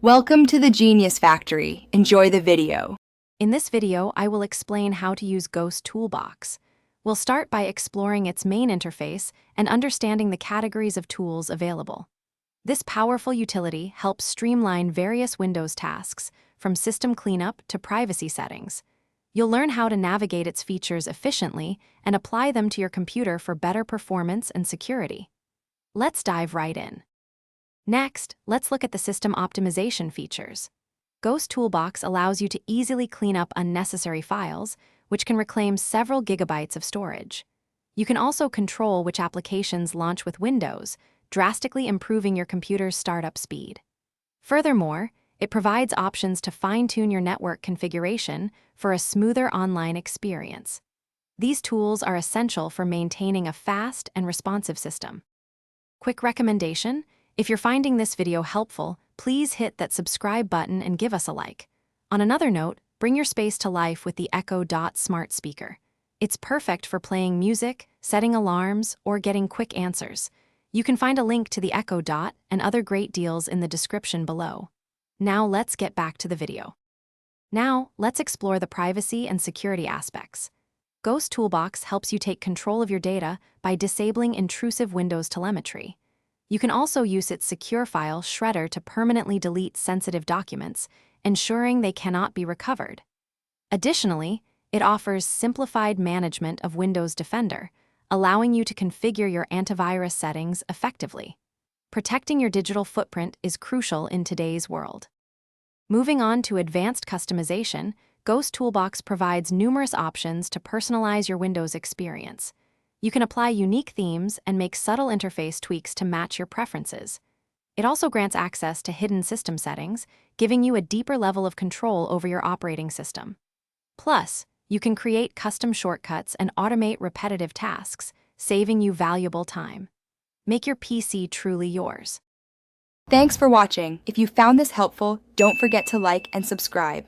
Welcome to the Genius Factory. Enjoy the video. In this video, I will explain how to use Ghost Toolbox. We'll start by exploring its main interface and understanding the categories of tools available. This powerful utility helps streamline various Windows tasks, from system cleanup to privacy settings. You'll learn how to navigate its features efficiently and apply them to your computer for better performance and security. Let's dive right in. Next, let's look at the system optimization features. Ghost Toolbox allows you to easily clean up unnecessary files, which can reclaim several gigabytes of storage. You can also control which applications launch with Windows, drastically improving your computer's startup speed. Furthermore, it provides options to fine-tune your network configuration for a smoother online experience. These tools are essential for maintaining a fast and responsive system. Quick recommendation: if you're finding this video helpful, please hit that subscribe button and give us a like. On another note, bring your space to life with the Echo Dot smart speaker. It's perfect for playing music, setting alarms, or getting quick answers. You can find a link to the Echo Dot and other great deals in the description below. Now let's get back to the video. Now, let's explore the privacy and security aspects. Ghost Toolbox helps you take control of your data by disabling intrusive Windows telemetry. You can also use its secure file shredder to permanently delete sensitive documents, ensuring they cannot be recovered. Additionally, it offers simplified management of Windows Defender, allowing you to configure your antivirus settings effectively. Protecting your digital footprint is crucial in today's world. Moving on to advanced customization, Ghost Toolbox provides numerous options to personalize your Windows experience. You can apply unique themes and make subtle interface tweaks to match your preferences. It also grants access to hidden system settings, giving you a deeper level of control over your operating system. Plus, you can create custom shortcuts and automate repetitive tasks, saving you valuable time. Make your PC truly yours. Thanks for watching. If you found this helpful, don't forget to like and subscribe.